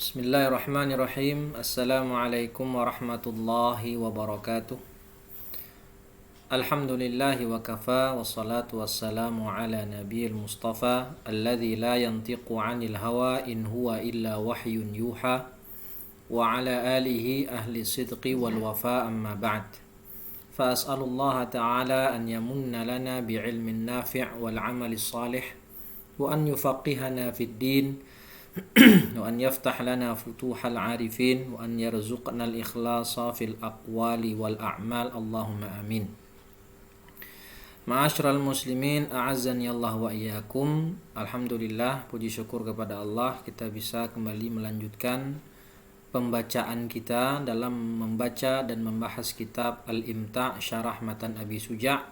Bismillahirrahmanirrahim. Assalamualaikum warahmatullahi wabarakatuh. Alhamdulillahi wa kafa. Wassalatu wassalamu ala nabiyil mustafa alladhi la yantiqu anil hawa in huwa illa wahyun yuha. Wa ala alihi ahli sidqi wal wafa amma ba'd. Fa as'alullaha ta'ala an yamunna lana bi'ilmin nafi' wal amali salih wa an yufaqihana fid din wa an yaftah lana futuhal arifin wa an yarzuqna al-ikhlasa fil aqwali wal a'mal Allahumma amin. Ma'asyiral muslimin, a'azzani Allah wa iyyakum. Alhamdulillah, puji syukur kepada Allah, kita bisa kembali melanjutkan pembacaan kita dalam membaca dan membahas kitab Al-Imta' Syarah Matan Abi Suja'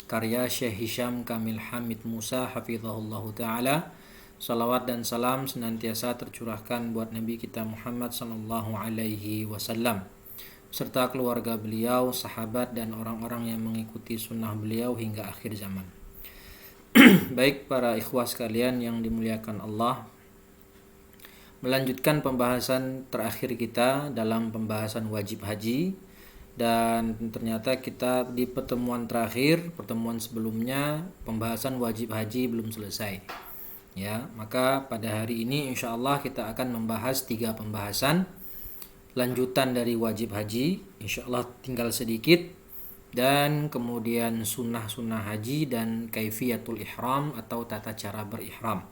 karya Syekh Hisham Kamil Hamid Musa hafizahullahu taala. Salawat dan salam senantiasa tercurahkan buat Nabi kita Muhammad sallallahu alaihi wasallam serta keluarga beliau, sahabat dan orang-orang yang mengikuti sunnah beliau hingga akhir zaman. Baik para ikhwah sekalian yang dimuliakan Allah, melanjutkan pembahasan terakhir kita dalam pembahasan wajib haji, dan ternyata kita di pertemuan terakhir, pertemuan sebelumnya, pembahasan wajib haji belum selesai. Ya, maka pada hari ini insyaallah kita akan membahas 3 pembahasan lanjutan dari wajib haji, insyaallah tinggal sedikit, dan kemudian sunnah-sunnah haji dan kaifiyatul ihram atau tata cara berihram.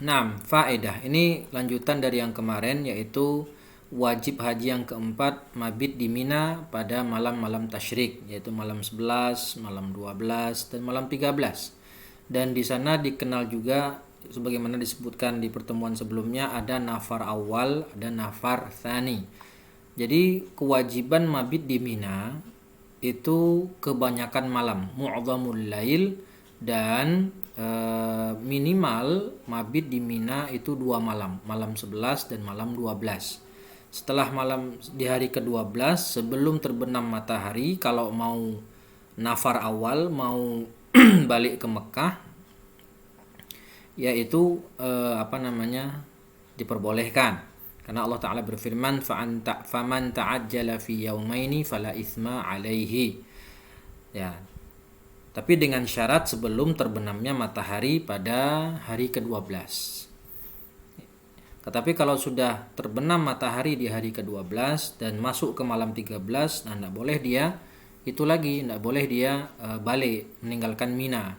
Nah, faedah ini lanjutan dari yang kemarin, yaitu wajib haji yang keempat mabit di Mina pada malam-malam tasyrik, yaitu malam 11, malam 12 dan malam 13. Dan di sana dikenal juga sebagaimana disebutkan di pertemuan sebelumnya, ada nafar awal, ada nafar tsani. Jadi kewajiban mabit di Mina itu kebanyakan malam, mu'dhamul lail, dan minimal mabit di Mina itu 2 malam, malam 11 dan malam 12. Setelah malam di hari ke-12 sebelum terbenam matahari, kalau mau nafar awal, mau balik ke Mekah, yaitu diperbolehkan, karena Allah Ta'ala berfirman, faman ta'ajjala fi yaumaini fala itsma alaihi. Ya, tapi dengan syarat sebelum terbenamnya matahari pada hari ke-12. Tetapi kalau sudah terbenam matahari di hari ke-12 dan masuk ke malam 13, nah tidak boleh dia balik meninggalkan Mina.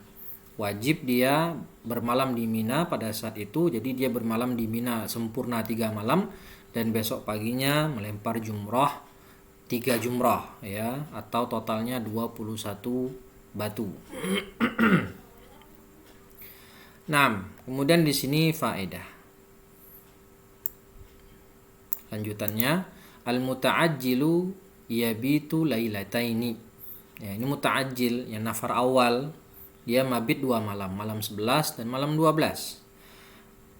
Wajib dia bermalam di Mina pada saat itu. Jadi dia bermalam di Mina sempurna 3 malam, dan besok paginya melempar jumrah 3 jumrah, ya, atau totalnya 21 batu. Nah, kemudian di sini faedah lanjutannya, al-muta'ajjilu yabitu lailataini. Ya, ini muta'ajjil, yang nafar awal, dia mabit 2 malam, malam 11 dan malam 12.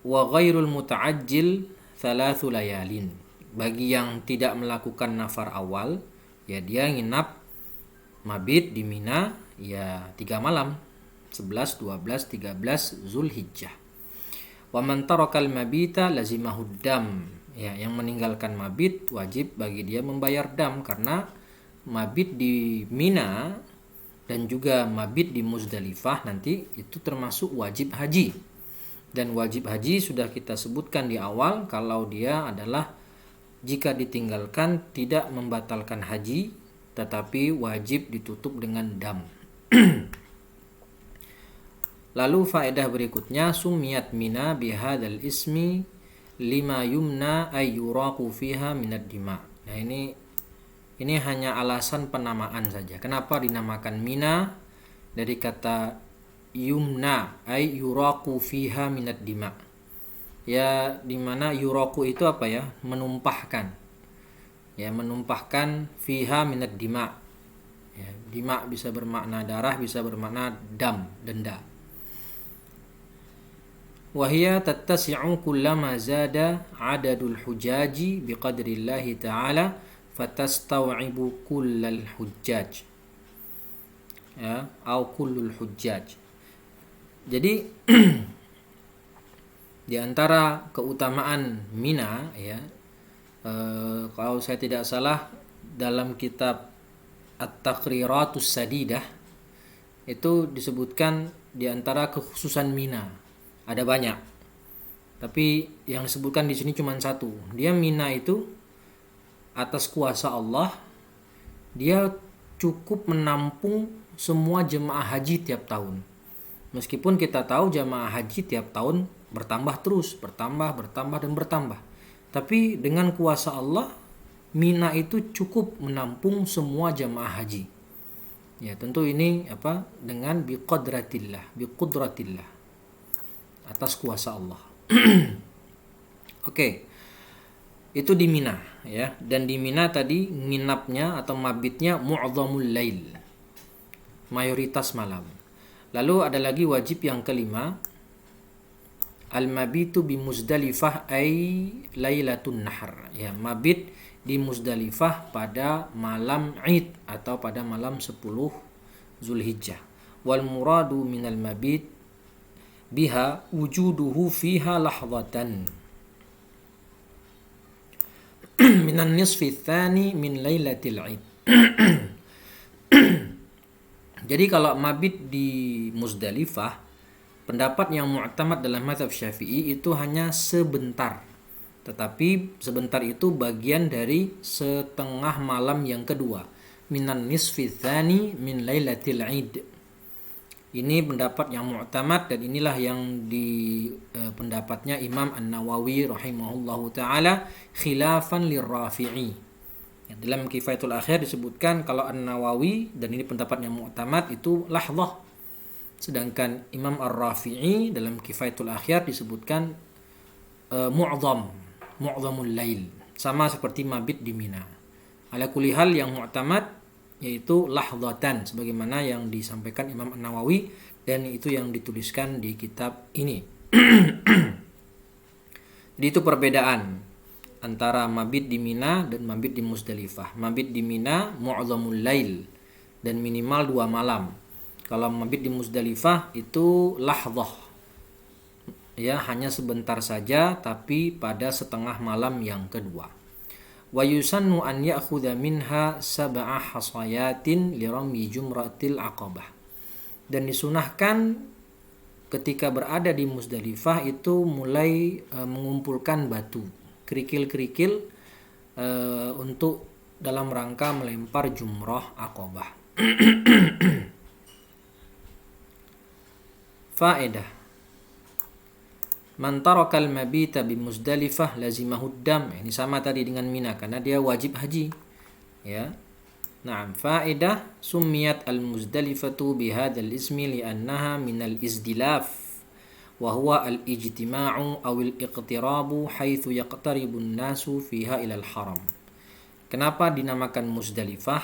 Wa ghairul muta'ajjil thalathu layalin. Bagi yang tidak melakukan nafar awal, ya dia nginap mabit di Mina ya 3 malam, 11, 12, 13 Zulhijjah. Wa man tarakal mabita lazimahud dam. Ya, yang meninggalkan mabit wajib bagi dia membayar dam, karena mabit di Mina dan juga mabit di Muzdalifah nanti itu termasuk wajib haji. Dan wajib haji sudah kita sebutkan di awal, kalau dia adalah jika ditinggalkan tidak membatalkan haji, tetapi wajib ditutup dengan dam. Lalu faedah berikutnya, sumiyat Mina bihadzal ismi lima yumna ay yuraqu fiha minad dima. Nah, ini hanya alasan penamaan saja. Kenapa dinamakan Mina? Dari kata yumna ay yuraqu fiha minad dima. Ya, dimana yuraqu itu apa ya? Menumpahkan. Ya, menumpahkan fiha minad dima. Ya, dima bisa bermakna darah, bisa bermakna dam, denda. Wahia tattasi'u kullama zada adadul hujaji biqadrillahi ta'ala fatastaw'ibu kullal hujjaj, ya, au kullul hujjaj. Jadi Di antara keutamaan Mina ya, kalau saya tidak salah dalam kitab At-Taqriratus Sadidah itu disebutkan di antara kekhususan Mina. Ada banyak. Tapi yang disebutkan di sini cuma satu. Dia Mina itu atas kuasa Allah dia cukup menampung semua jemaah haji tiap tahun. Meskipun kita tahu jemaah haji tiap tahun bertambah terus, bertambah dan bertambah. Tapi dengan kuasa Allah, Mina itu cukup menampung semua jemaah haji. Ya, tentu ini dengan biqudratillah atas kuasa Allah. Oke. Itu di Mina ya. Dan di Mina tadi nginapnya atau mabitnya mu'dhamul lail. Mayoritas malam. Lalu ada lagi wajib yang kelima, al-mabitu bi Muzdalifah ay lailatun nahr. Ya, mabit di Muzdalifah pada malam Id atau pada malam 10 Zulhijjah. Wal muradu minal mabit biha wujuduhu fiha lahdatan minan nisfi tsani min lailatil Id. Jadi kalau mabit di Muzdalifah, pendapat yang mu'tamad dalam mazhab Syafi'i itu hanya sebentar. Tetapi sebentar itu bagian dari setengah malam yang kedua. Minan nisfi tsani min lailatil Id. Ini pendapat yang mu'tamad dan inilah yang di pendapatnya Imam An-Nawawi rahimahullahu taala khilafan lirrafi'i. Dalam Kifayatul Akhir disebutkan kalau An-Nawawi, dan ini pendapat yang mu'tamad, itu lahdzah. Sedangkan Imam Ar-Rafi'i dalam Kifayatul Akhir disebutkan mu'dhamul lail, sama seperti mabit di Mina. Ala kulli hal yang mu'tamad yaitu lahdatan sebagaimana yang disampaikan Imam An-Nawawi dan itu yang dituliskan di kitab ini. Jadi itu perbedaan antara mabit di Mina dan mabit di Muzdalifah. Mabit di Mina mu'dhamul lail dan minimal 2 malam. Kalau mabit di Muzdalifah itu lahdzah. Ya, hanya sebentar saja tapi pada setengah malam yang kedua. Wa yusannu an ya'khudha minha sab'a hasayatin li ramyi jumratil aqabah. Dan disunahkan ketika berada di Muzdalifah itu mulai mengumpulkan batu, kerikil-kerikil untuk dalam rangka melempar jumrah aqabah. Faedah. Man tarakal mabita bi Muzdalifah lazimahud dam. Ini sama tadi dengan Mina karena dia wajib haji. Ya. Naam, faedah summiyat al-Muzdalifatu bihadzal ismi li'annaha minal izdilaf wa huwa al-ijtima'u aw al-iqtirabu haitsu yaqtaribu an-nasu fiha ila al-haram. Kenapa dinamakan Muzdalifah?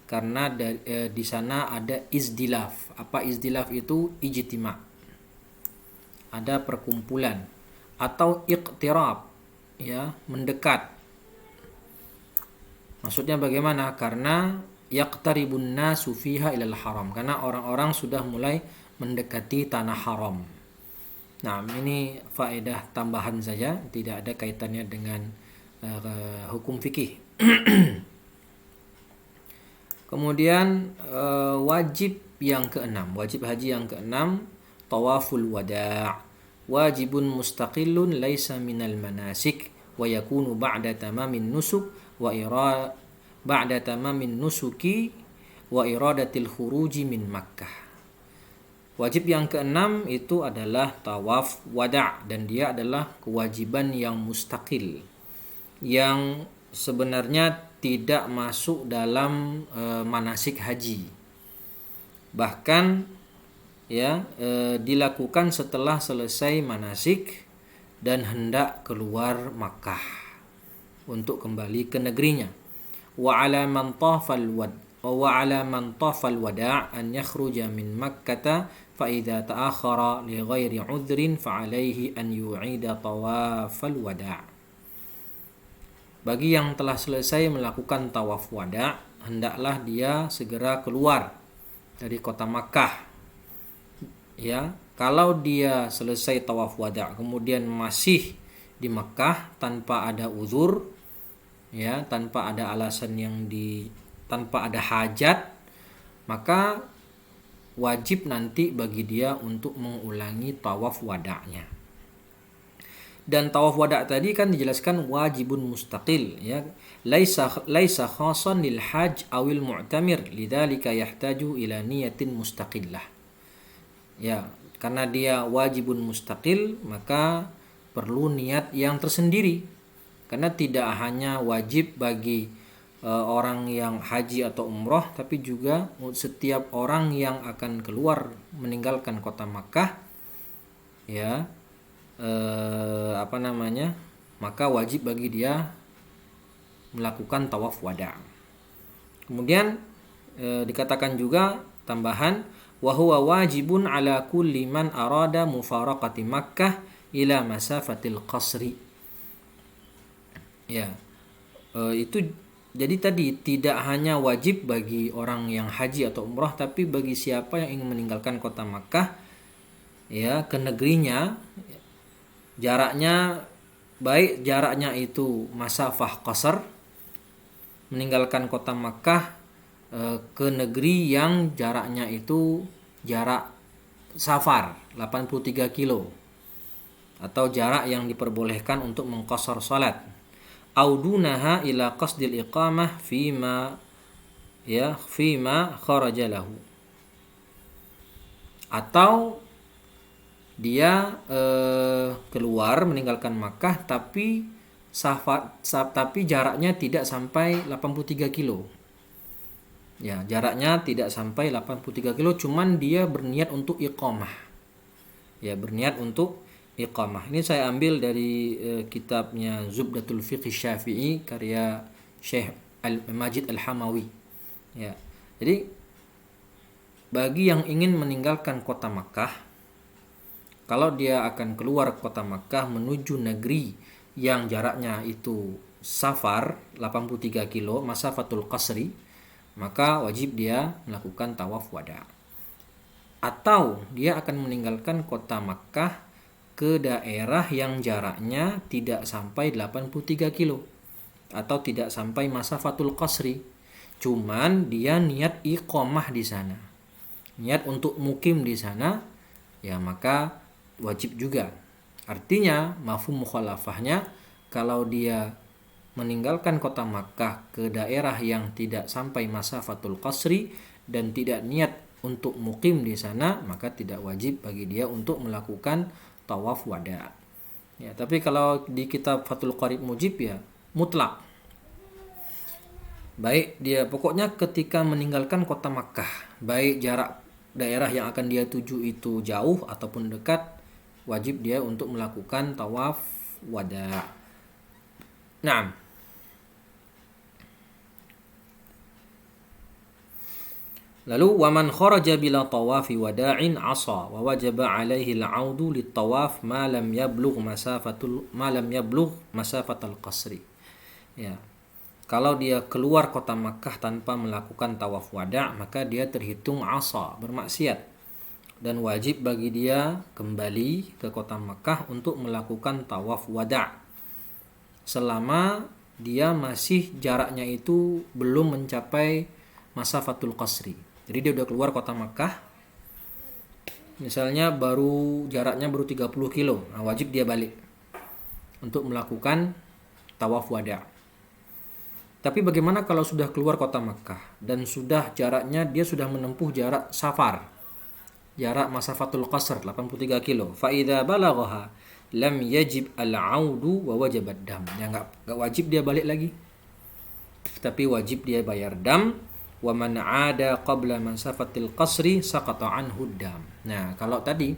Karena di sana ada izdilaf. Apa izdilaf itu? Ijtima'. Ada perkumpulan atau iqtirab, ya, mendekat. Maksudnya bagaimana? Karena yaqtaribun nasu fiha ilal haram, karena orang-orang sudah mulai mendekati tanah haram. Nah, ini faedah tambahan saja, tidak ada kaitannya dengan hukum fikih. Kemudian wajib yang keenam, wajib haji yang keenam, tawaful wada', wajibun mustaqillun laisa minal manasik wa yakunu ba'da tamamin nusuk wa ba'da tamamin nusuki wa iradatil khuruji min Makkah. Wajib yang keenam itu adalah tawaf wada' dan dia adalah kewajiban yang mustaqil yang sebenarnya tidak masuk dalam manasik haji. Bahkan dilakukan setelah selesai manasik dan hendak keluar Makkah untuk kembali ke negerinya. Wa 'ala man tafal wada' an yakhruja min Makkah fa idza ta'akhkhara li ghairi 'udhrin fa 'alaihi an yu'ida tawafal wada'. Bagi yang telah selesai melakukan tawaf wada', hendaklah dia segera keluar dari kota Makkah, ya, Kalau dia selesai tawaf wada kemudian masih di Mekah tanpa ada uzur, ya, tanpa ada alasan tanpa ada hajat, maka wajib nanti bagi dia untuk mengulangi tawaf wada'nya. Dan tawaf wada' tadi kan dijelaskan wajibun mustaqil, ya, laisa khasan lil hajj awil mu'tamir lidzalika yahtaju ila niyatin mustaqillah. Ya, karena dia wajibun mustaqil maka perlu niat yang tersendiri, karena tidak hanya wajib bagi orang yang haji atau umroh, tapi juga setiap orang yang akan keluar meninggalkan kota Makkah, ya, maka wajib bagi dia melakukan tawaf wada. Kemudian dikatakan juga tambahan wa huwa wajibun ala kulli man arada mufaraqati Makkah ila masafatil qasri. Ya, itu jadi tadi tidak hanya wajib bagi orang yang haji atau umrah, tapi bagi siapa yang ingin meninggalkan kota Makkah, ya, ke negerinya, jaraknya baik jaraknya itu masafah qasar, meninggalkan kota Makkah ke negeri yang jaraknya itu jarak safar 83 kilo, atau jarak yang diperbolehkan untuk mengqasar salat, audunaha ila qasdil iqamah fima kharaja lahu, atau dia keluar meninggalkan Makkah tapi jaraknya tidak sampai 83 kilo. Ya, jaraknya tidak sampai 83 kilo, cuman dia berniat untuk iqamah. Ya, berniat untuk iqamah. Ini saya ambil dari kitabnya Zubdatul Fiqh Syafi'i karya Syekh Majid Al-Hamawi. Ya. Jadi bagi yang ingin meninggalkan kota Makkah, kalau dia akan keluar kota Makkah menuju negeri yang jaraknya itu safar 83 kilo, masafatul qasri, maka wajib dia melakukan tawaf wada. Atau dia akan meninggalkan kota Makkah ke daerah yang jaraknya tidak sampai 83 kilo atau tidak sampai masafatul qasri, cuman dia niat iqamah di sana, niat untuk mukim di sana, ya, maka wajib juga. Artinya mafhum mukhalafahnya, kalau dia meninggalkan kota Makkah ke daerah yang tidak sampai masafatul qasri dan tidak niat untuk mukim di sana, maka tidak wajib bagi dia untuk melakukan tawaf wada. Ya, tapi kalau di kitab Fathul Qarib Mujib, ya, mutlak. Baik dia pokoknya ketika meninggalkan kota Makkah, baik jarak daerah yang akan dia tuju itu jauh ataupun dekat, wajib dia untuk melakukan tawaf wada. Naam. Lalu waman kharaja bila tawafi wada'in asa wa wajaba alaihi al-'audu lit-tawaf ma lam yablugh masafatal qasri. Ya. Kalau dia keluar kota Makkah tanpa melakukan tawaf wada', maka dia terhitung asa, bermaksiat, dan wajib bagi dia kembali ke kota Makkah untuk melakukan tawaf wada' selama dia masih jaraknya itu belum mencapai masafatul qasri. Jadi dia udah keluar kota Makkah, misalnya jaraknya baru 30 kilo, nah wajib dia balik untuk melakukan tawaf wada'. Tapi bagaimana kalau sudah keluar kota Makkah dan jaraknya dia sudah menempuh jarak safar, jarak masafatul qasr 83 kilo, fa idza balaghaha lam yajib al-'audu wa wajib ad-dam. Ya, enggak wajib dia balik lagi, tapi wajib dia bayar dam. Wa man 'ada qabla masafatil qasri saqata anhu dam. Nah, kalau tadi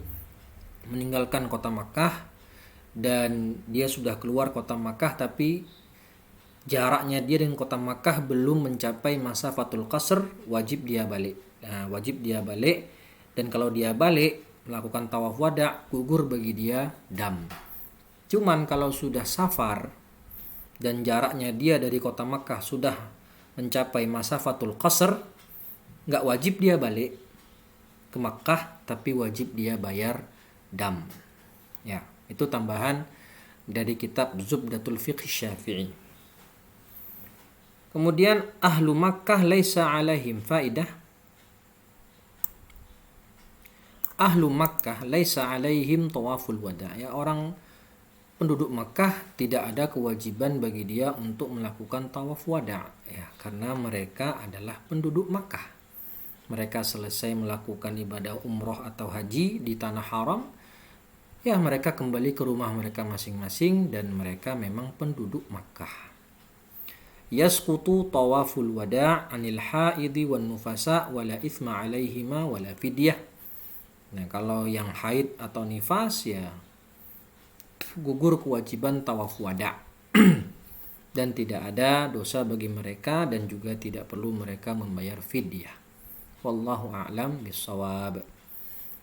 meninggalkan kota Makkah dan dia sudah keluar kota Makkah tapi jaraknya dia dengan kota Makkah belum mencapai masafatul qasr, wajib dia balik. Nah, wajib dia balik, dan kalau dia balik melakukan tawaf wada', gugur bagi dia dam. Cuman kalau sudah safar dan jaraknya dia dari kota Makkah sudah mencapai masafatul qasr, nggak wajib dia balik, ke Makkah, tapi wajib dia bayar dam. Ya, itu tambahan dari kitab Zubdatul Fiqh Syafi'i. Kemudian ahlu Makkah laisa alaihim faidah. Ahlu Makkah laisa alaihim tawaful wada. Ya, orang penduduk Makkah tidak ada kewajiban bagi dia untuk melakukan tawaf wada, ya, karena mereka adalah penduduk Makkah. Mereka selesai melakukan ibadah umroh atau haji di tanah haram, ya mereka kembali ke rumah mereka masing-masing dan mereka memang penduduk Makkah. Yasqutu tawaful wada' anil haidi wan nufasa wala ithma alaihima wala fidyah. Nah, kalau yang haid atau nifas ya gugur kewajiban tawaf wada dan tidak ada dosa bagi mereka dan juga tidak perlu mereka membayar fidyah. Wallahu a'lam bishawab.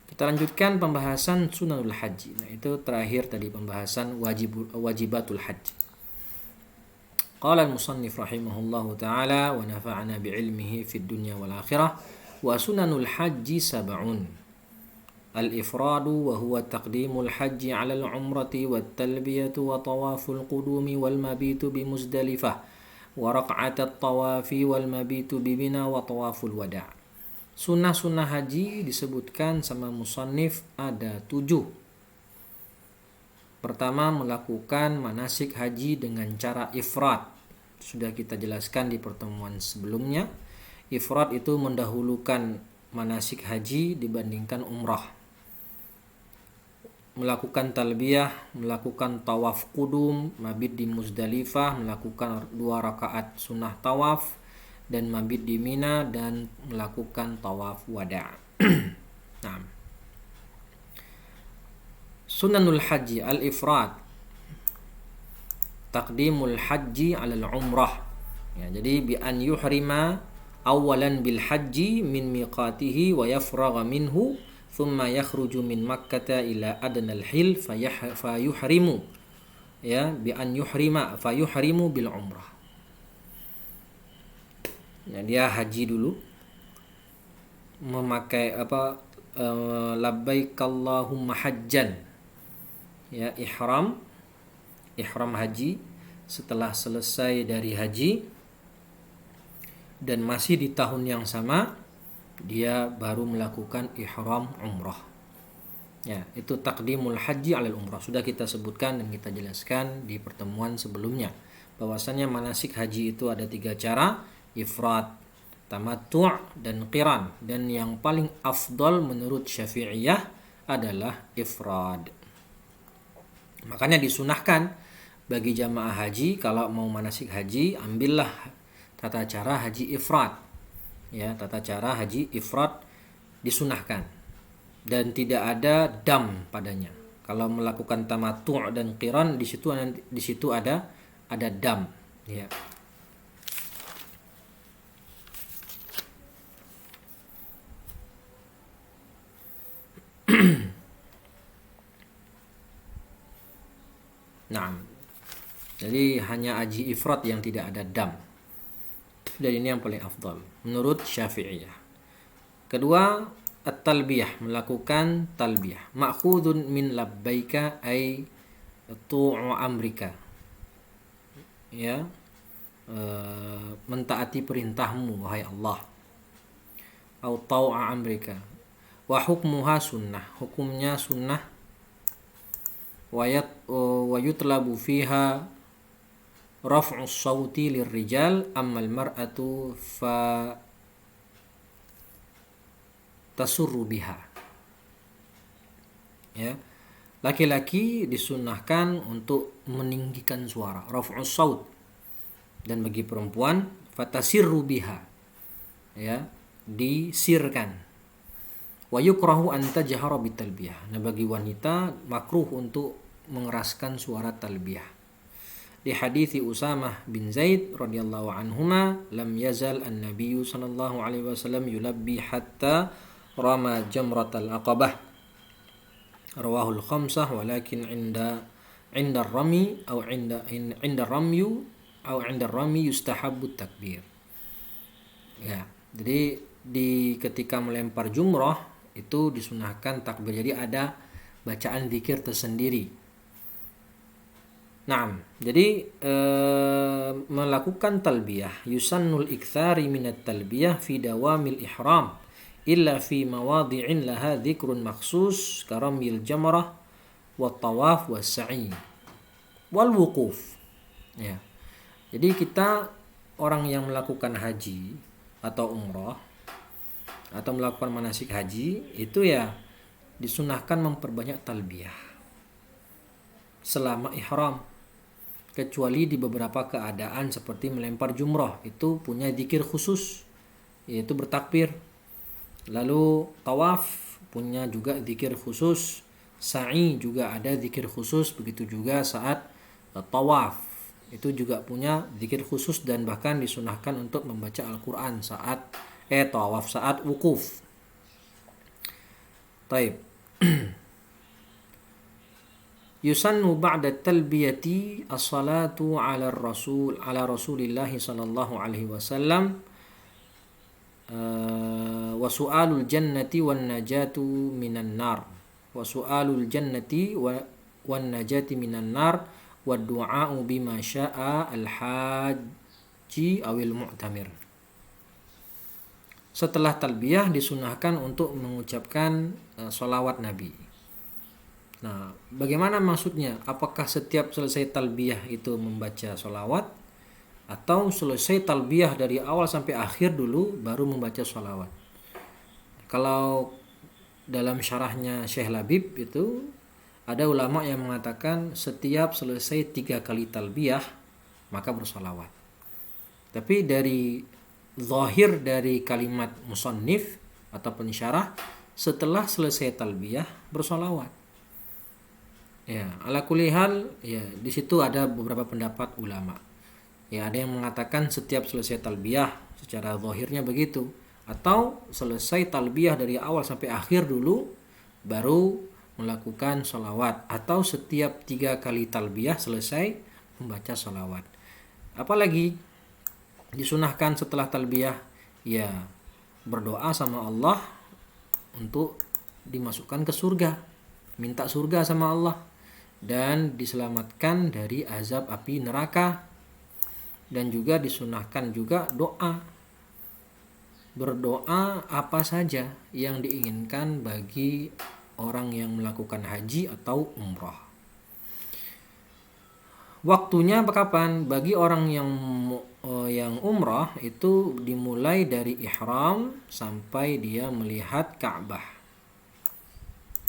Kita lanjutkan pembahasan sunanul haji. Nah, itu terakhir tadi pembahasan wajibatul haji. Qala al-musannif rahimahullahu ta'ala wa nafa'ana bi'ilmihi fid dunya wal akhirah wa sunanul haji sab'un. الإفراد وهو تقديم الحج على العمرة والتلبية وطواف القدوم والمبيت بمزدلفة ورقعة الطواف والمبيت بمنى وطواف الوداع. Sunnah-sunnah haji disebutkan sama musannif ada 7. Pertama, melakukan manasik haji dengan cara ifrad. Sudah kita jelaskan di pertemuan sebelumnya. Ifrad itu mendahulukan manasik haji dibandingkan umrah. Melakukan talbiyah, melakukan tawaf qudum, mabit di Muzdalifah, melakukan 2 rakaat sunnah tawaf dan mabit di Mina dan melakukan tawaf wada'. Nah. Sunanul haji al-ifrad. Taqdimul haji 'ala al-umrah. Ya, jadi bi an yuhrima awalan bil haji min miqatihi wa yafragha minhu thumma yakhruju min makkata ila adnal hil fayuhrimu, ya, bi an yuhrima fayuhrimu bil umrah. Nah, dia haji dulu memakai labbaik Allahumma hajjan, ya, ihram haji. Setelah selesai dari haji dan masih di tahun yang sama, dia baru melakukan ihram umrah. Ya, itu taqdimul haji 'alal umrah. Sudah kita sebutkan dan kita jelaskan di pertemuan sebelumnya bahwasanya manasik haji itu ada 3 cara: ifrad, tamattu' dan qiran. Dan yang paling afdal menurut Syafi'iyah adalah ifrad. Makanya disunahkan bagi jamaah haji kalau mau manasik haji, ambillah tata cara haji ifrad. Ya, tata cara haji ifrad disunahkan dan tidak ada dam padanya. Kalau melakukan tamattu' dan qiran di situ ada dam, ya. Nah, jadi hanya haji ifrad yang tidak ada dam. Dan ini yang paling afdal menurut Syafi'iyah. Kedua, at-talbiyah, melakukan talbiyah. Ma'khudun min labbaika ay tu'u amrika. Ya, mentaati perintahmu wahai Allah. Au tau'a amrika. Wa hukmuha sunnah, hukumnya sunnah. Wa yutlabu fiha raf'us sawti lirrijal ammal mar'atu fa tasurru biha. Ya, laki-laki disunahkan untuk meninggikan suara, raf'us saut, dan bagi perempuan fatasirru biha, ya, disirkan. Wa yukrahu an tajhara bitalbiyah. Nah, bagi wanita makruh untuk mengeraskan suara talbiyah. Di hadits Usamah bin Zaid radhiyallahu anhuma, lam yazal an-nabiy sallallahu alaihi wasallam yulabbi hatta rama jamratal aqabah. Rawahul khamsah walakin inda ar-rami aw inda ar-rami yustahabbu takbir. Ya, jadi ketika melempar jumrah itu disunahkan takbir. Jadi ada bacaan zikir tersendiri. Nah, jadi melakukan talbiyah yusannul iktsari minat talbiyah fi dawamil ihram illa fi mawadhi'in laha dzikrun makhsus karamil jamrah wat tawaf was sa'i wal wuquf. Ya. Jadi kita orang yang melakukan haji atau umrah atau melakukan manasik haji itu ya disunahkan memperbanyak talbiyah selama ihram, kecuali di beberapa keadaan seperti melempar jumrah itu punya zikir khusus yaitu bertakbir. Lalu tawaf punya juga zikir khusus, sa'i juga ada zikir khusus, begitu juga saat tawaf itu juga punya zikir khusus dan bahkan disunahkan untuk membaca Al-Quran saat tawaf, saat wukuf. Taib. Yusannu ba'da talbiyati as-salatu ala Rasulillah sallallahu alaihi wasallam wa su'alul jannati wan najatu minan nar wa su'alul jannati wan najati minan nar wa du'a'u bima sya'a al-haji awil mu'tamir. Setelah talbiyah disunahkan untuk mengucapkan sholawat Nabi. Nah, bagaimana maksudnya? Apakah setiap selesai talbiyah itu membaca sholawat, atau selesai talbiyah dari awal sampai akhir dulu baru membaca sholawat? Kalau dalam syarahnya Syekh Labib itu ada ulama yang mengatakan setiap selesai 3 kali talbiyah maka bersolawat. Tapi dari zahir dari kalimat musannif atau pensyarah, setelah selesai talbiyah bersolawat. Ya, ala kulli hal, ya di situ ada beberapa pendapat ulama. Ya, ada yang mengatakan setiap selesai talbiyah secara zahirnya begitu, atau selesai talbiyah dari awal sampai akhir dulu baru melakukan sholawat, atau setiap 3 kali talbiyah selesai membaca sholawat. Apalagi disunahkan setelah talbiyah ya berdoa sama Allah untuk dimasukkan ke surga, minta surga sama Allah dan diselamatkan dari azab api neraka. Dan juga disunahkan juga berdoa apa saja yang diinginkan bagi orang yang melakukan haji atau umrah. Waktunya kapan? Bagi orang yang umrah itu dimulai dari ihram sampai dia melihat Ka'bah,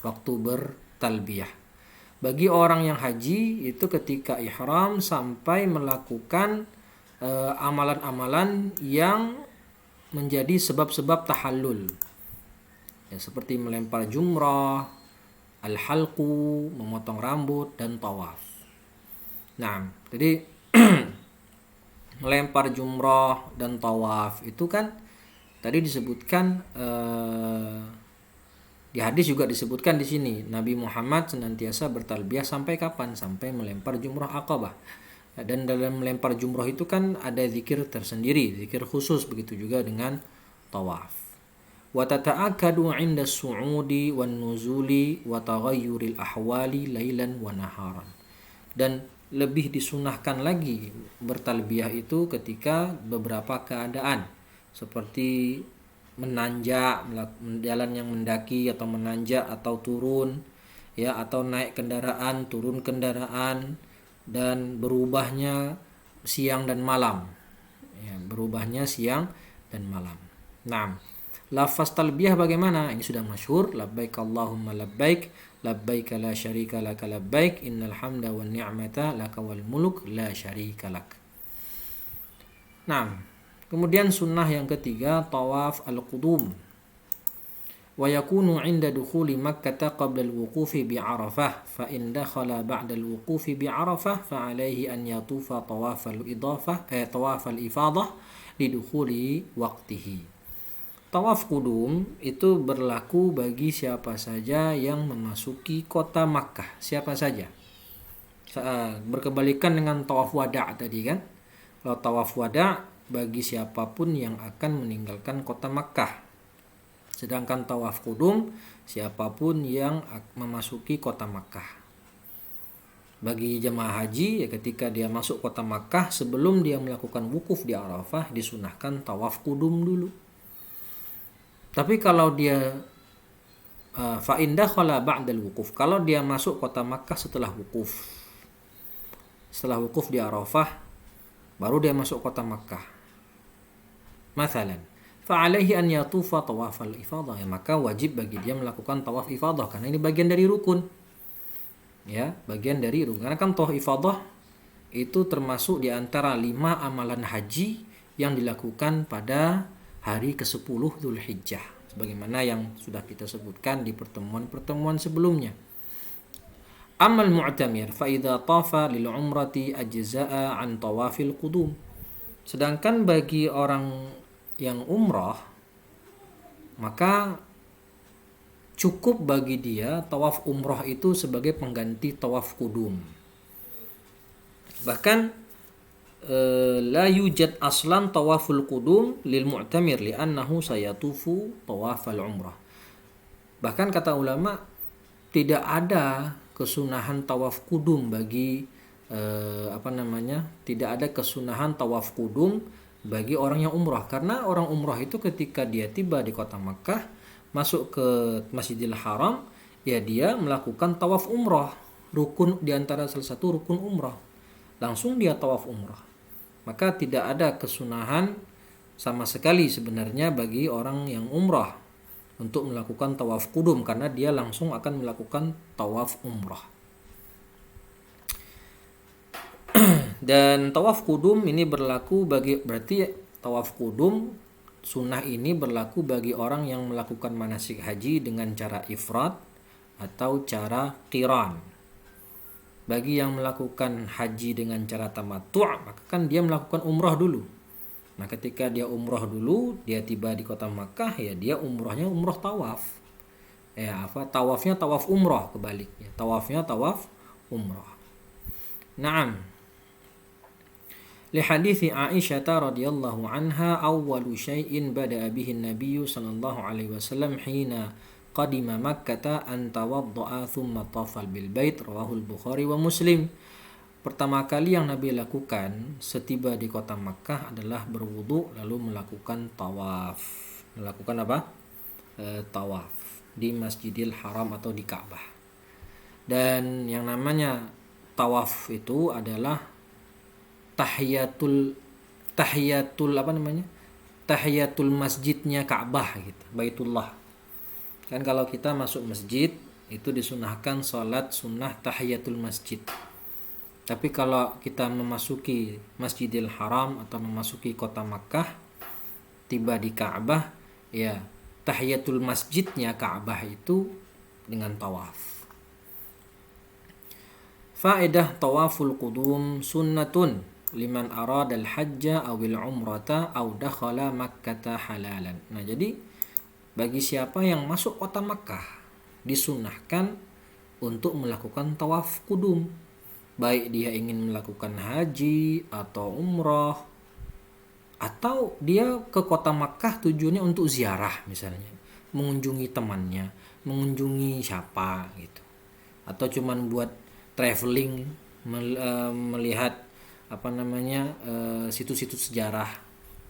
waktu bertalbiyah. Bagi orang yang haji itu ketika ihram sampai melakukan amalan-amalan yang menjadi sebab-sebab tahallul, ya, seperti melempar jumrah, al-halqu, memotong rambut, dan tawaf. Nah, jadi melempar jumrah dan tawaf itu kan tadi disebutkan di hadis juga disebutkan di sini Nabi Muhammad senantiasa bertalbiyah sampai kapan? Sampai melempar jumrah Aqabah. Dan dalam melempar jumrah itu kan ada zikir tersendiri, zikir khusus, begitu juga dengan tawaf. Wa tata'akkadu 'inda as-su'udi wan nuzuli wa taghayyuril ahwali lailan wa naharan. Dan lebih disunahkan lagi bertalbiyah itu ketika beberapa keadaan seperti menanjak, jalan yang mendaki atau menanjak atau turun, ya, atau naik kendaraan, turun kendaraan, dan berubahnya siang dan malam, ya, berubahnya siang dan malam. Nah, lafaz talbiyah bagaimana? Ini sudah masyhur, labbaik Allahumma labbaik, labbaik la syarika laka labbaik, innal hamda wan ni'mata laka wal mulk la syarika lak. Nah, kemudian sunnah yang ketiga tawaf al-qudum. Wa yakunu 'inda dukhuli Makkah qabla al-wuqufi bi Arafah, fa in dakhala ba'da al-wuqufi bi Arafah fa 'alaihi an yatufa tawaf al-ifadah lidukhuli waqtihi. Tawaf kudum itu berlaku bagi siapa saja yang memasuki kota Makkah, siapa saja. Berkebalikan dengan tawaf wada' tadi kan. Kalau tawaf wada' bagi siapapun yang akan meninggalkan kota Makkah Sedangkan tawaf kudum siapapun yang memasuki kota Makkah. Bagi jemaah haji ya ketika dia masuk kota Makkah sebelum dia melakukan wukuf di Arafah disunahkan tawaf kudum dulu. Tapi kalau dia fa in dakhala ba'dal wukuf, kalau dia masuk kota Makkah setelah wukuf di Arafah baru dia masuk kota Makkah. Mathalan, fa alaihi an yatufa tawafal ifadah, ya, maka wajib bagi dia melakukan tawaf ifadah karena ini bagian dari rukun. Ya, bagian dari rukun. Karena kan tawaf ifadah itu termasuk di antara 5 amalan haji yang dilakukan pada hari ke-10 Dzulhijjah, sebagaimana yang sudah kita sebutkan di pertemuan-pertemuan sebelumnya. Amal mu'tamir fa idza tafa lil umrati ajza'a an tawafil qudum. Sedangkan bagi orang yang umrah maka cukup bagi dia tawaf umrah itu sebagai pengganti tawaf kudum. Bahkan la yujad aslan tawaful kudum lil mu'tamir li'annahu sayatufu tawafal umrah. Bahkan kata ulama tidak ada kesunahan tawaf kudum bagi tidak ada kesunahan tawaf kudum bagi orang yang umrah, karena orang umrah itu ketika dia tiba di kota Makkah masuk ke Masjidil Haram, ya dia melakukan tawaf umrah, rukun diantara salah satu rukun umrah, langsung dia tawaf umrah. Maka tidak ada kesunahan sama sekali sebenarnya bagi orang yang umrah untuk melakukan tawaf kudum karena dia langsung akan melakukan tawaf umrah. Dan tawaf kudum ini berlaku berarti tawaf kudum sunnah ini berlaku bagi orang yang melakukan manasik haji dengan cara ifrad atau cara qiran. Bagi yang melakukan haji dengan cara tamattu' maka kan dia melakukan umrah dulu. Nah ketika dia umrah dulu, dia tiba di kota Makkah, ya dia umrahnya umrah tawaf. Tawafnya tawaf umrah kebaliknya. Tawafnya tawaf umrah. Naam. لحديث عائشة رضي الله عنها أول شيء بدأ به النبي صلى الله عليه وسلم حين قدم مكة أن توضأ ثم طاف بالبيت رواه البخاري ومسلم. Pertama kali yang Nabi lakukan setiba di kota Makkah adalah berwudu lalu melakukan tawaf. Melakukan apa? Tawaf di Masjidil Haram atau di Ka'bah. Dan yang namanya tawaf itu adalah tahiyatul masjidnya Ka'bah gitu, Baitullah. Kan kalau kita masuk masjid itu disunahkan sholat sunnah tahiyatul masjid. Tapi kalau kita memasuki Masjidil Haram atau memasuki kota Makkah, tiba di Ka'bah, ya tahiyatul masjidnya Ka'bah itu dengan tawaf. Faedah tawaful qudum sunnatun liman arada al-hajja awil umrata aw dakhala makkata halalan. Nah, jadi bagi siapa yang masuk kota Makkah disunahkan untuk melakukan tawaf kudum, baik dia ingin melakukan haji atau umrah atau dia ke kota Makkah tujuannya untuk ziarah, misalnya mengunjungi temannya, mengunjungi siapa gitu, atau cuman buat traveling, melihat situs-situs sejarah.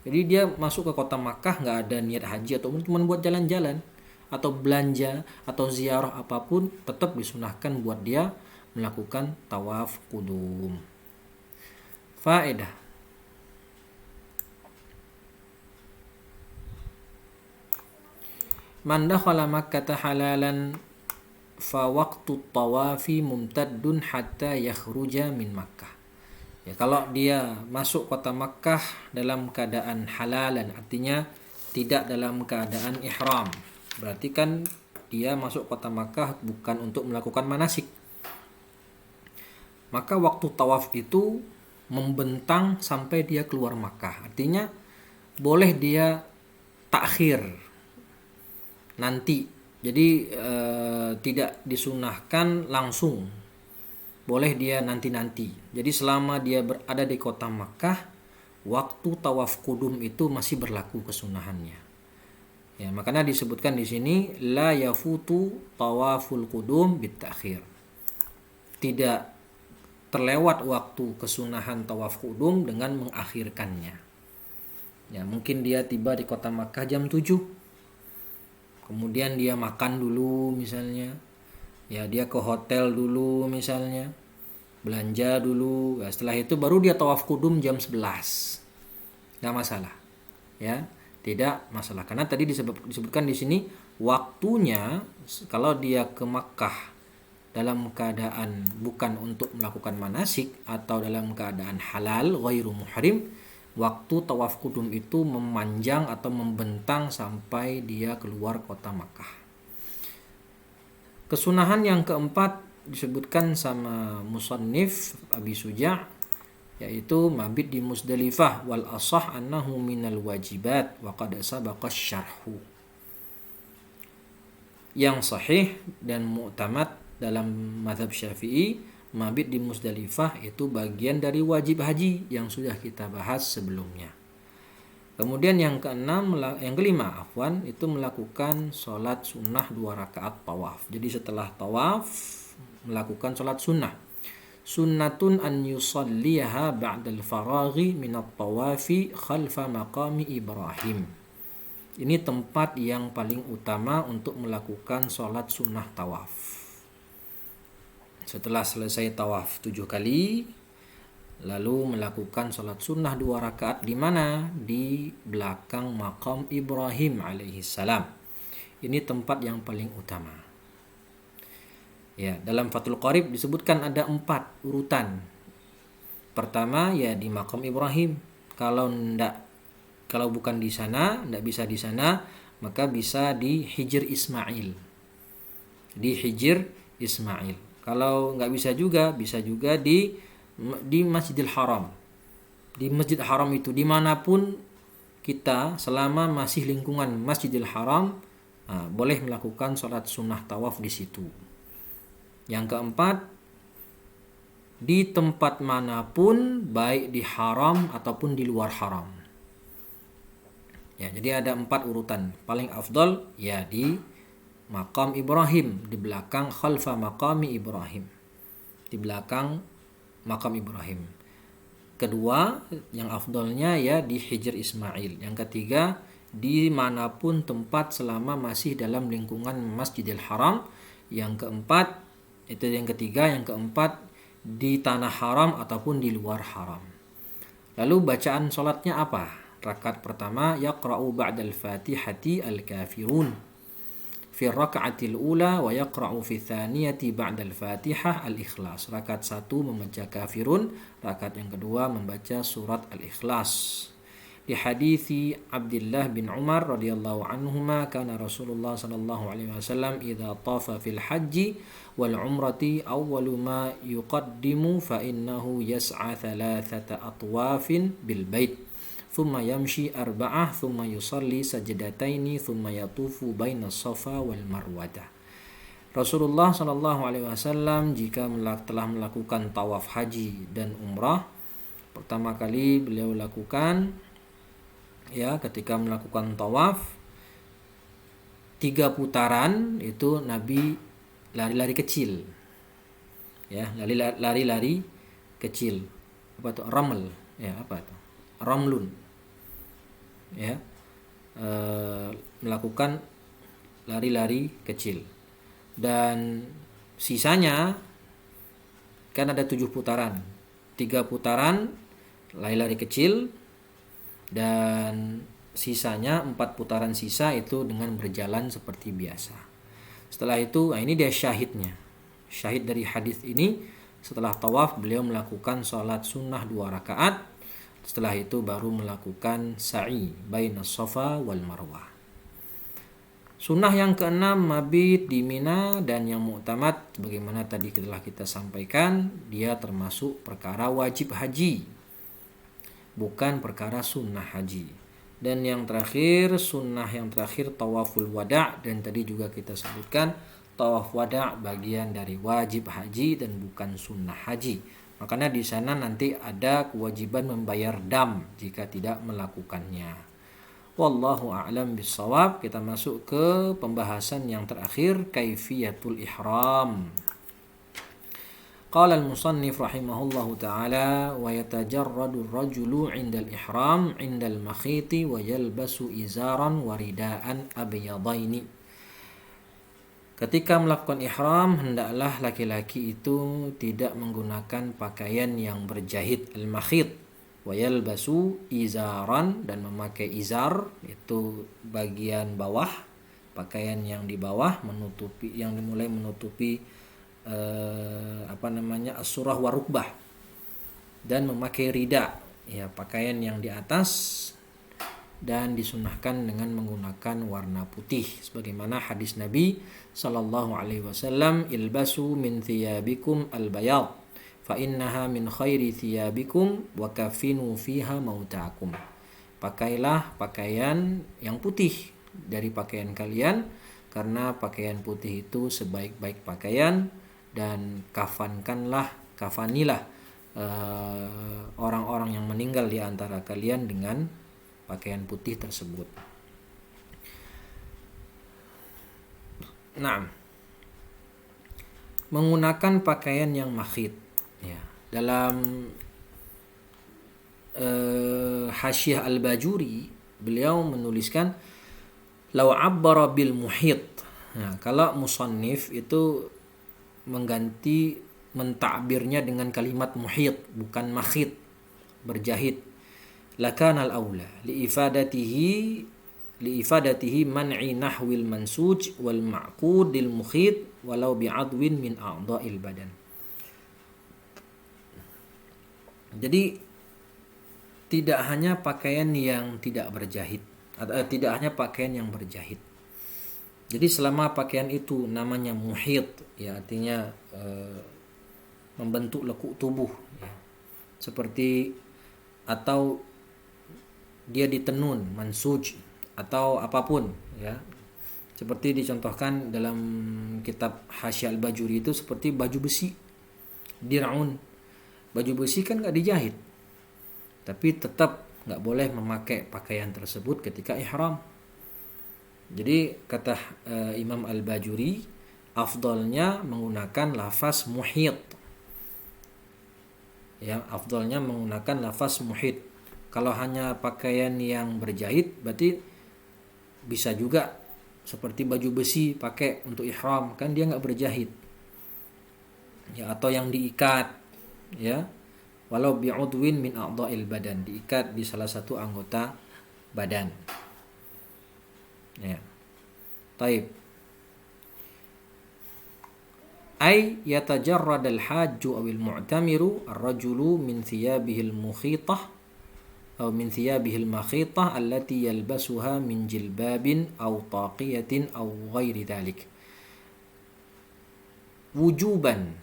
Jadi dia masuk ke kota Makkah nggak ada niat haji atau cuma buat jalan-jalan atau belanja atau ziarah apapun, tetap disunahkan buat dia melakukan tawaf kudum. Faedah. Man dakhala Makkah halalan fa waqtu tawafi mumtaddun hatta yakhruja min Makkah. Ya, kalau dia masuk kota Makkah dalam keadaan halalan, artinya tidak dalam keadaan ihram, berarti kan dia masuk kota Makkah bukan untuk melakukan manasik. Maka waktu tawaf itu membentang sampai dia keluar Makkah. Artinya boleh dia takhir nanti. Jadi tidak disunahkan langsung. Boleh dia nanti-nanti. Jadi selama dia berada di kota Makkah, waktu tawaf kudum itu masih berlaku kesunahannya. Ya, makanya disebutkan di sini la yafutu tawaful qudum bitakhir. Tidak terlewat waktu kesunahan tawaf qudum dengan mengakhirkannya. Ya, mungkin dia tiba di kota Makkah jam 7. Kemudian dia makan dulu misalnya. Ya, dia ke hotel dulu misalnya. Belanja dulu. Ya, setelah itu baru dia tawaf qudum jam 11. Nggak masalah. Ya, tidak masalah karena tadi disebutkan di sini waktunya kalau dia ke Makkah dalam keadaan bukan untuk melakukan manasik atau dalam keadaan halal ghairu muhrim, waktu tawaf qudum itu memanjang atau membentang sampai dia keluar kota Makkah. Kesunahan yang keempat disebutkan sama musannif Abi Suja', yaitu mabit di Musdalifah, wal asah annahu minal wajibat wa qad sabaqa syarhu. Yang sahih dan mu'tamad dalam mazhab Syafi'i, mabit di Musdalifah itu bagian dari wajib haji yang sudah kita bahas sebelumnya. Kemudian yang kelima itu melakukan sholat sunnah 2 rakaat tawaf. Jadi setelah tawaf melakukan sholat sunnah. Sunnatun an yusalliha ba'dal faraghi minat tawafi khalfa maqami Ibrahim. Ini tempat yang paling utama untuk melakukan sholat sunnah tawaf. Setelah selesai tawaf 7 kali, lalu melakukan sholat sunnah 2 rakaat di mana? Di belakang maqam Ibrahim alaihissalam. Ini tempat yang paling utama. Ya, dalam Fathul Qarib disebutkan ada 4 urutan. Pertama ya di maqam Ibrahim. Kalau bukan di sana, tidak bisa di sana, maka bisa di Hijr Ismail. Di Hijr Ismail. Kalau nggak bisa juga di Masjidil Haram. Di Masjid Haram itu dimanapun kita selama masih lingkungan Masjidil Haram, boleh melakukan sholat sunnah tawaf di situ. Yang keempat, di tempat manapun baik di haram ataupun di luar haram. Ya, jadi ada 4 urutan. Paling afdal ya di maqam Ibrahim, di belakang khalfa maqami Ibrahim. Di belakang maqam Ibrahim. Kedua, yang afdalnya ya di Hijr Ismail. Yang ketiga, di manapun tempat selama masih dalam lingkungan Masjidil Haram. Yang keempat, itu yang ketiga. Yang keempat, di tanah haram ataupun di luar haram. Lalu bacaan sholatnya apa? Rakaat pertama, yaqra'u ba'dal fatihati al-kafirun fi raka'atil ula wa yaqra'u fi thaniyati ba'dal fatihah al-ikhlas. Rakaat 1 membaca kafirun, rakaat yang kedua membaca surat al-ikhlas. Di hadithi Abdullah bin Umar radhiyallahu anhuma, kana Rasulullah sallallahu alaihi wasallam idza tafa fil haji wal umrati awwalu ma yuqaddimu fa innahu yas'a thalathata atwafin bil bait thumma yamshi arba'ah thumma yusalli sajdataini thumma yatufu baina safa wal marwah. Rasulullah sallallahu alaihi wasallam jika telah melakukan tawaf haji dan umrah, pertama kali beliau lakukan ya ketika melakukan tawaf 3 putaran itu Nabi lari-lari kecil. Ya, lari-lari kecil. Apa itu? Raml. Ya, apa itu? Ramlun. Ya. Melakukan lari-lari kecil. Dan sisanya kan ada 7 putaran. 3 putaran lari-lari kecil, dan sisanya 4 putaran sisa itu dengan berjalan seperti biasa. Setelah itu, ini dia syahidnya. Syahid dari hadis ini, setelah tawaf beliau melakukan sholat sunnah 2 rakaat. Setelah itu baru melakukan sa'i baina safa wal marwah. Sunnah yang keenam, mabit di Mina, dan yang mu'tamad bagaimana tadi telah kita sampaikan, dia termasuk perkara wajib haji, bukan perkara sunnah haji. Dan yang terakhir, sunnah yang terakhir tawaful wada', dan tadi juga kita sebutkan tawaf wada' bagian dari wajib haji dan bukan sunnah haji. Makanya di sana nanti ada kewajiban membayar dam jika tidak melakukannya. Wallahu a'lam bissawab. Kita masuk ke pembahasan yang terakhir, kaifiyatul ihram. Qala al-musannif rahimahullahu ta'ala wa yatajarradu ar-rajulu 'inda al-ihram 'inda al-makhiti wa yalbasu izaran wa ridaan abyadaini. Ketika melakukan ihram, hendaklah laki-laki itu tidak menggunakan pakaian yang berjahit, al-makhit, wa yalbasu izaran, dan memakai izar, itu bagian bawah, pakaian yang di bawah menutupi, yang dimulai menutupi as-surah wa rukbah, dan memakai rida, ya, pakaian yang di atas, dan disunahkan dengan menggunakan warna putih sebagaimana hadis Nabi sallallahu alaihi wasallam, ilbasu min thiyabikum al-bayad fa innaha min khairi thiyabikum wa kafinu fiha mautakum. Pakailah pakaian yang putih dari pakaian kalian, karena pakaian putih itu sebaik-baik pakaian, dan kafanilah orang-orang yang meninggal di antara kalian dengan pakaian putih tersebut. Nah, menggunakan pakaian yang makhit, ya, dalam Hasyiah Al-Bajuri beliau menuliskan law abbara bil muhit. Nah, kalau musannif itu mentakbirnya dengan kalimat muhit, bukan makhit, berjahit, lakana al-aula liifadatihi man'i nahwil mansuj wal ma'qud lil mukhit walau bi'adwin min a'dha'il badan. Jadi tidak hanya pakaian yang tidak berjahit, tidak hanya pakaian yang berjahit. Jadi selama pakaian itu namanya muhit, ya, artinya membentuk lekuk tubuh, ya, seperti, atau dia ditenun, mansuj, atau apapun, ya, seperti dicontohkan dalam kitab Hasyiah Al-Bajuri itu seperti baju besi, dir'un. Baju besi kan nggak dijahit, tapi tetap nggak boleh memakai pakaian tersebut ketika ihram. Jadi kata Imam Al-Bajuri, afdalnya menggunakan lafaz muhit, ya, afdalnya menggunakan lafaz muhit. Kalau hanya pakaian yang berjahit, berarti bisa juga seperti baju besi pakai untuk ihram, kan dia nggak berjahit, ya, atau yang diikat, ya, walau bi'udwin min a'dha'il badan, diikat di salah satu anggota badan, ya. Taib. Ay yatajarrad al-hajju awil mu'tamiru ar-rajulu min thiyabihil mukhitah aw min thiyabihil makhitah allati yalbasuha min jilbabin aw taqiyatin aw ghairi dhalik wujuban.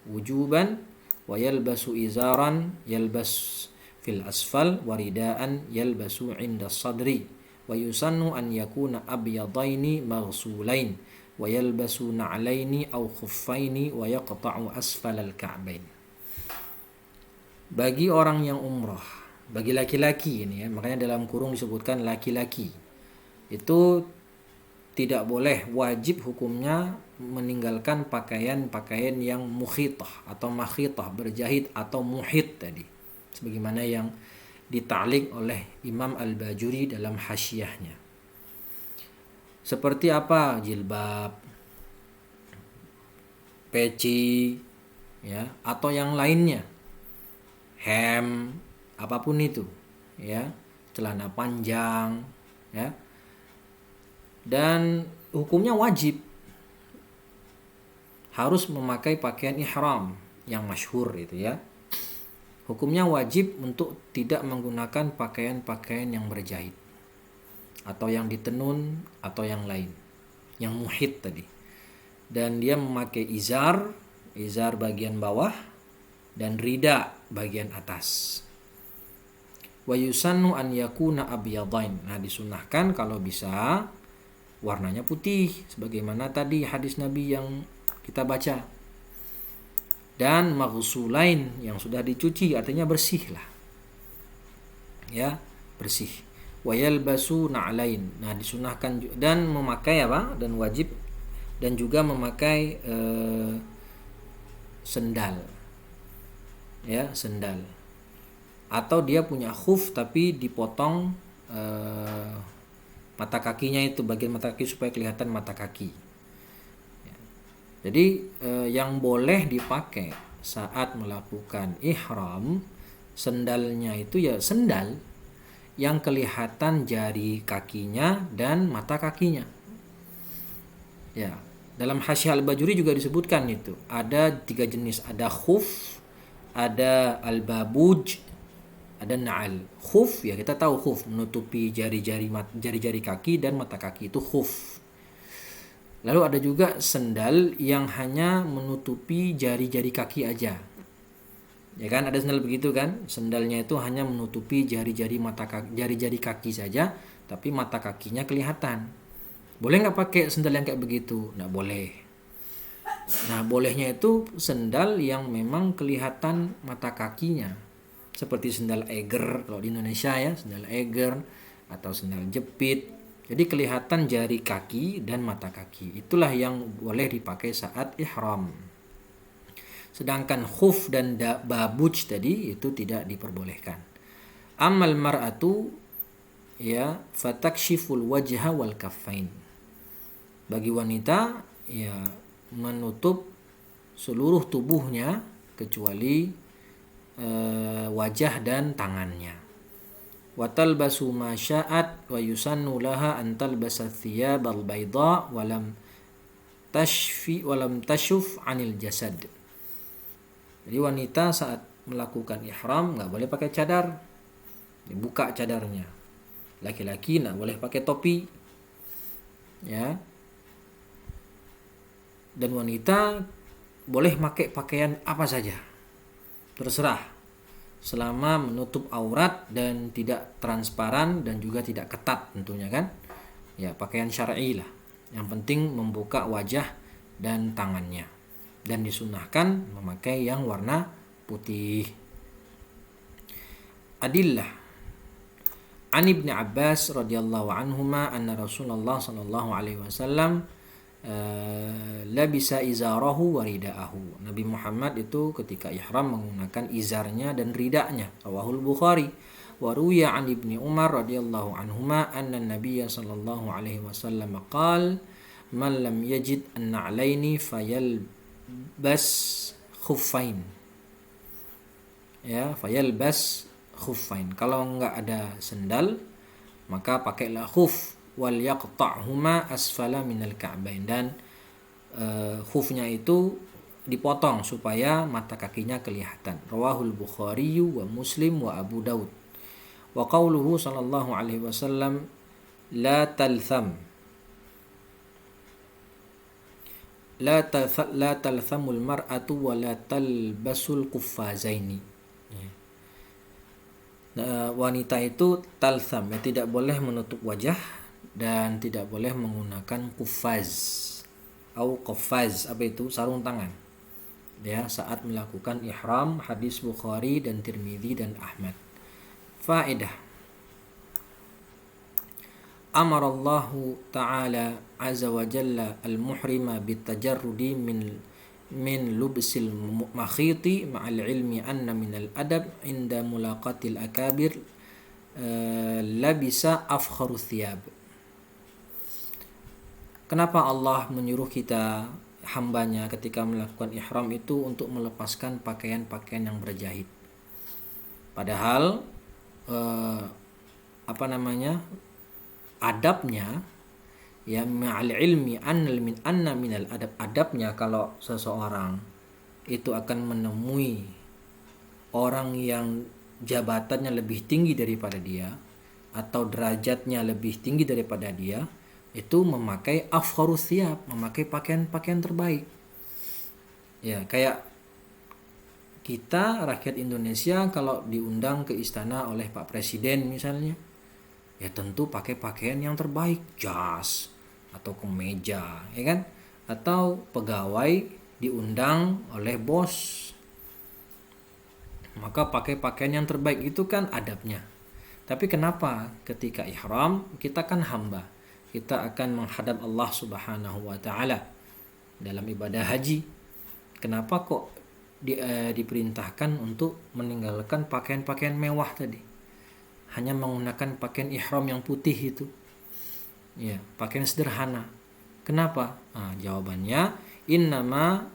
Wujuban wa yalbasu izaran yalbas fil asfal wa ridaan yalbasu 'inda sadri wa yusannu an yakuna abyadaini maghsulain wa yalbasu na'laini aw khuffaini wa yaqta'u asfalal ka'bain. Bagi orang yang umrah, bagi laki-laki ini, ya, makanya dalam kurung disebutkan laki-laki, itu tidak boleh, wajib hukumnya meninggalkan pakaian-pakaian yang mukhitah atau makhitah, berjahit atau muhit tadi, sebagaimana yang dita'liq oleh Imam Al-Bajuri dalam hasyiahnya. Seperti apa? Jilbab, peci, ya, atau yang lainnya, hem, apapun itu, ya, celana panjang, ya, dan hukumnya wajib harus memakai pakaian ihram yang masyhur itu, ya. Hukumnya wajib untuk tidak menggunakan pakaian-pakaian yang berjahit atau yang ditenun atau yang lain, yang muhit tadi. Dan dia memakai izar bagian bawah, dan rida bagian atas. Wa yusannu an yakuna abyadain. Nah, disunahkan kalau bisa warnanya putih, sebagaimana tadi hadis Nabi yang kita baca. Dan maghsulain, yang sudah dicuci, artinya bersih lah, ya, bersih. wa yalbasu na'lain. Nah, disunahkan dan memakai apa? Dan wajib dan juga memakai sendal. Ya, sendal. Atau dia punya khuf tapi dipotong mata kakinya, itu bagian mata kaki supaya kelihatan mata kaki. Ya. Jadi yang boleh dipakai saat melakukan ihram, sendalnya itu ya sendal yang kelihatan jari kakinya dan mata kakinya. Ya, dalam Hasyiah Al-Bajuri juga disebutkan itu ada 3 jenis, ada khuf, ada al-babuj, ada na'al. Khuf ya kita tahu khuf menutupi jari-jari kaki dan mata kaki, itu khuf. Lalu ada juga sendal yang hanya menutupi jari-jari kaki aja. Ya kan, ada sendal begitu kan? Sendalnya itu hanya menutupi jari-jari kaki saja, tapi mata kakinya kelihatan. Boleh nggak pakai sendal yang kayak begitu? Nggak boleh. Nah, bolehnya itu sendal yang memang kelihatan mata kakinya, seperti sendal eger kalau di Indonesia ya, sendal eger atau sendal jepit. Jadi kelihatan jari kaki dan mata kaki. Itulah yang boleh dipakai saat ihram. Sedangkan khuf dan babuj tadi itu tidak diperbolehkan. Amal mar'atu ya fatakshiful wajha wal kaffain. Bagi wanita ya menutup seluruh tubuhnya kecuali wajah dan tangannya. Wa talbasu ma sya'at wa yusannu laha an talbasa thiyab al-bayda wa lam tashuf 'anil jasad. Jadi wanita saat melakukan ihram nggak boleh pakai cadar, dibuka cadarnya. Laki-laki nggak boleh pakai topi, ya. Dan wanita boleh pakai pakaian apa saja, terserah, selama menutup aurat dan tidak transparan dan juga tidak ketat tentunya kan. Ya, pakaian syar'i lah. Yang penting membuka wajah dan tangannya. Dan disunahkan memakai yang warna putih. Adillah. An Ibnu Abbas radhiyallahu anhuma anna Rasulullah sallallahu alaihi wasallam labisa izarahu wa ridaahu. Nabi Muhammad itu ketika ihram menggunakan izarnya dan ridanya. Rawahul Bukhari. Wa ruwiya an Ibnu Umar radhiyallahu anhuma anna Nabiyya sallallahu alaihi wasallam qala man lam yajid an-na'laini fayalbas khuffain. Ya, fayalbas khuffain. Kalau enggak ada sendal maka pakailah khuf. Wal yaqta'huma asfala minal ka'bain, dan khufnya itu dipotong supaya mata kakinya kelihatan. Rawahul Bukhari wa Muslim wa Abu Daud. Wa qauluhu sallallahu alaihi wasallam la talthamul mar'atu wa la talbasul quffazaini. Wanita itu taltham ya, tidak boleh menutup wajah dan tidak boleh menggunakan kuffaz atau qaffaz. Apa itu? Sarung tangan ya saat melakukan ihram. Hadis Bukhari dan Tirmidzi dan Ahmad. Faedah. Amarallahu ta'ala azza wa jalla al-muhrima bitajarrudi min lubsil makhiti ma'al ilmi anna minal adab inda mulaqatil akabir labisa afkharu thiyab. Kenapa Allah menyuruh kita hambanya ketika melakukan ihram itu untuk melepaskan pakaian-pakaian yang berjahit? Padahal adabnya ya ma'al ilmi anna minal adabnya kalau seseorang itu akan menemui orang yang jabatannya lebih tinggi daripada dia atau derajatnya lebih tinggi daripada dia, itu memakai afkharus thiyab, memakai pakaian-pakaian terbaik. Ya, kayak kita rakyat Indonesia kalau diundang ke istana oleh Pak Presiden misalnya, ya tentu pakai pakaian yang terbaik, jas atau kemeja, ya kan? Atau pegawai diundang oleh bos, maka pakai pakaian yang terbaik, itu kan adabnya. Tapi kenapa ketika ihram kita kan hamba, kita akan menghadap Allah Subhanahu wa taala dalam ibadah haji. Kenapa kok diperintahkan untuk meninggalkan pakaian-pakaian mewah tadi? Hanya menggunakan pakaian ihram yang putih itu. Ya, pakaian sederhana. Kenapa? Jawabannya innama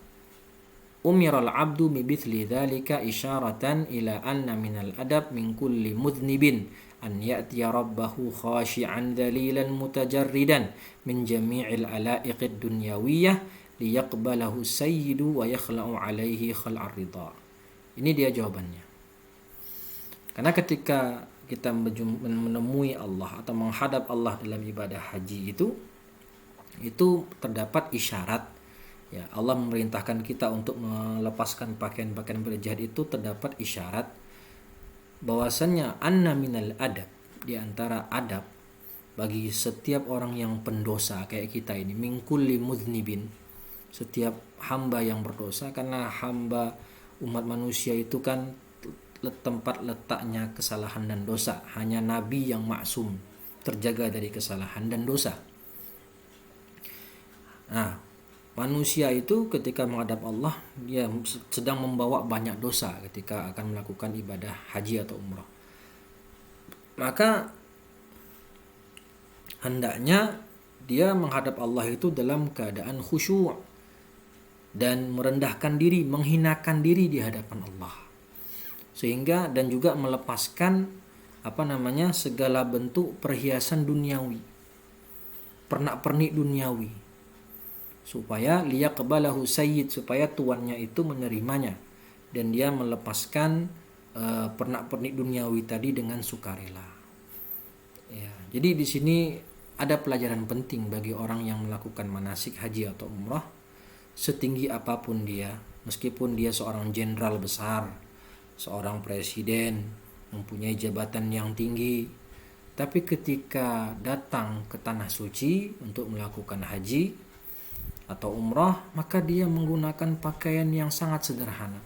umiral abdu bimithli dzalika isyaratan ila anna minal adab min kulli mudhnibin an ya'tiya rabbahu khashi'an dhalilan mutajarridan min jami'il ala'iqid dunyawiyyah liyaqbalahu sayyidu wa yakhla'u alaihi khal'ar ridha. Ini dia jawabannya. Karena ketika kita menemui Allah atau menghadap Allah dalam ibadah haji itu terdapat isyarat. Ya, Allah memerintahkan kita untuk melepaskan pakaian-pakaian berjahit itu terdapat isyarat bahwasannya anna minal adab, di antara adab bagi setiap orang yang pendosa kayak kita ini, min kulli mudznibin, setiap hamba yang berdosa, karena hamba umat manusia itu kan tempat letaknya kesalahan dan dosa. Hanya nabi yang maksum terjaga dari kesalahan dan dosa. Nah, manusia itu ketika menghadap Allah, dia sedang membawa banyak dosa ketika akan melakukan ibadah haji atau umrah. Maka hendaknya dia menghadap Allah itu dalam keadaan khusyuk dan merendahkan diri, menghinakan diri di hadapan Allah. Sehingga dan juga melepaskan segala bentuk perhiasan duniawi, pernak-pernik duniawi, supaya liyaqbalahu sayyid, supaya tuannya itu menerimanya dan dia melepaskan pernak-pernik duniawi tadi dengan sukarela. Ya, jadi di sini ada pelajaran penting bagi orang yang melakukan manasik haji atau umrah, setinggi apapun dia, meskipun dia seorang jenderal besar, seorang presiden, mempunyai jabatan yang tinggi, tapi ketika datang ke tanah suci untuk melakukan haji atau umrah, maka dia menggunakan pakaian yang sangat sederhana.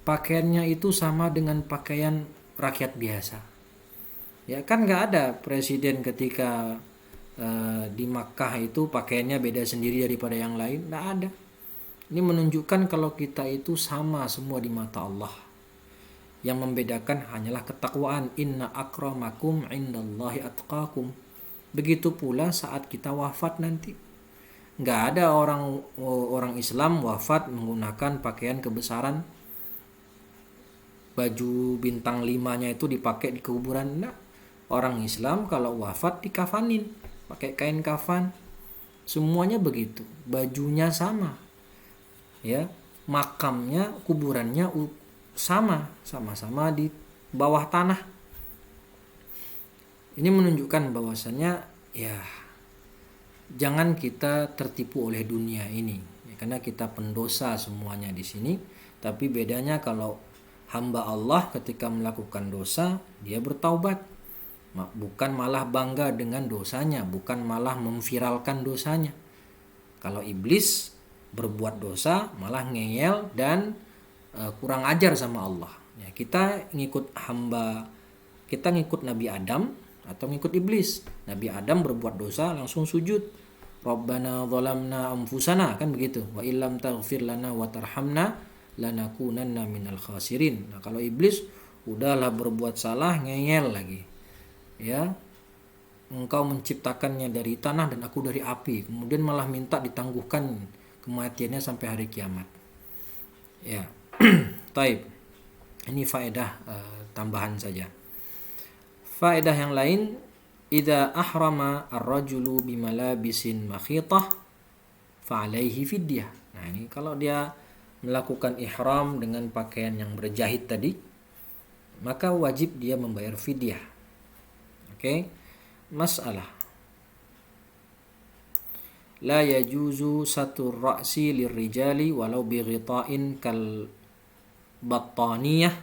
Pakaiannya itu sama dengan pakaian rakyat biasa. Ya kan nggak ada presiden ketika di Makkah itu pakaiannya beda sendiri daripada yang lain, nggak ada. Ini menunjukkan kalau kita itu sama semua di mata Allah. Yang membedakan hanyalah ketakwaan. Inna akramakum indallahi atqakum. Begitu pula saat kita wafat nanti. Nggak ada orang Islam wafat menggunakan pakaian kebesaran, baju bintang 5-nya itu dipakai di kuburan. Nah, orang Islam kalau wafat dikafanin pakai kain kafan, semuanya begitu, bajunya sama, ya, makamnya, kuburannya sama-sama di bawah tanah. Ini menunjukkan bahwasannya ya jangan kita tertipu oleh dunia ini, ya, karena kita pendosa semuanya di sini. Tapi bedanya kalau hamba Allah ketika melakukan dosa, dia bertaubat, bukan malah bangga dengan dosanya, bukan malah memviralkan dosanya. Kalau iblis berbuat dosa malah ngeyel dan kurang ajar sama Allah. Ya, kita ngikut Nabi Adam atau ngikut iblis. Nabi Adam berbuat dosa langsung sujud. Rabbana zalamna anfusana, kan begitu. Wa illam taghfir lana wa tarhamna lanakunanna minal khasirin. Nah, kalau iblis udahlah berbuat salah ngeyel lagi. Ya, engkau menciptakannya dari tanah dan aku dari api, kemudian malah minta ditangguhkan kematiannya sampai hari kiamat. Ya, taib. Ini faedah tambahan saja. Faedah yang lain, idza ahrama ar-rajulu bimalabisin makhitah fa alaihi fidyah. Nah, ini kalau dia melakukan ihram dengan pakaian yang berjahit tadi, maka wajib dia membayar fidyah. Oke. Masalah. La yajuzu satur ra'si lirrijali walau bi ghita'in kal battaniyah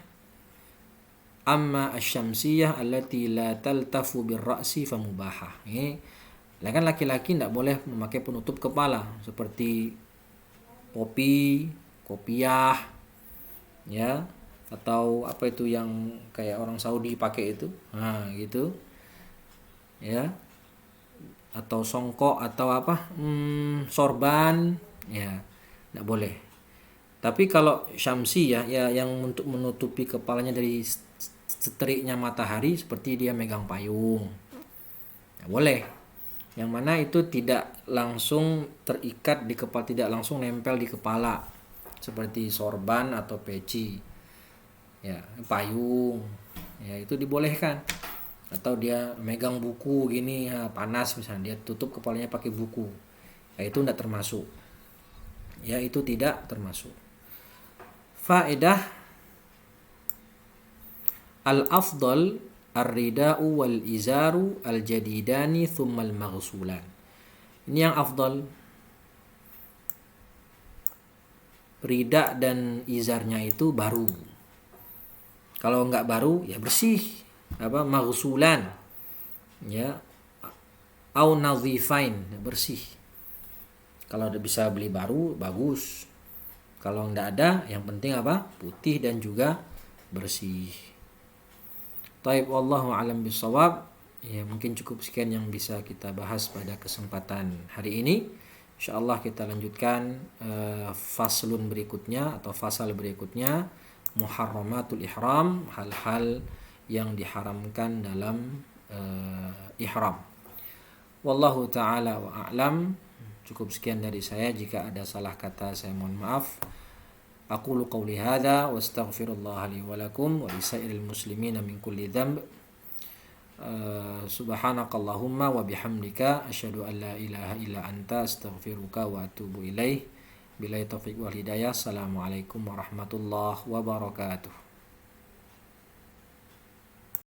amma asy-syamsiyah allati la taltafu bir ra'si fa mubahah. Kan laki-laki tidak boleh memakai penutup kepala seperti topi, kopiah, ya, atau apa itu yang kayak orang Saudi pakai itu, nah gitu ya, atau songkok atau apa, sorban, ya tidak boleh. Tapi kalau syamsi ya yang untuk menutupi kepalanya dari teriknya matahari, seperti dia megang payung, ya boleh. Yang mana itu tidak langsung terikat di kepala, tidak langsung nempel di kepala, seperti sorban atau peci, ya payung, ya itu dibolehkan. Atau dia megang buku gini, ya, panas misalnya, dia tutup kepalanya pakai buku, ya itu tidak termasuk, ya itu tidak termasuk. Faedah al-afdal ar-rida'u wal izaru al-jadidani thumma al-maghsulan. Ini yang afdal, rida dan izarnya itu baru. Kalau enggak baru ya bersih, apa, maghsulan, ya, au nadhifain, bersih. Kalau udah bisa beli baru bagus. Kalau enggak ada, yang penting apa? Putih dan juga bersih. Taib, wallahu alam bisawab. Ya, mungkin cukup sekian yang bisa kita bahas pada kesempatan hari ini. Insyaallah kita lanjutkan faslun berikutnya atau fasal berikutnya, muharramatul ihram, hal-hal yang diharamkan dalam ihram. Wallahu taala wa a'lam. Cukup sekian dari saya. Jika ada salah kata saya mohon maaf. Aqulu qawli hadza wa astaghfirullah li wa lakum wa lisairil muslimina min kulli dhanb. Subhanakallahumma wa bihamdika asyhadu an la ilaha illa anta astaghfiruka wa atubu ilaih. Billahi taufiq wal hidayah. Assalamualaikum warahmatullahi wabarakatuh.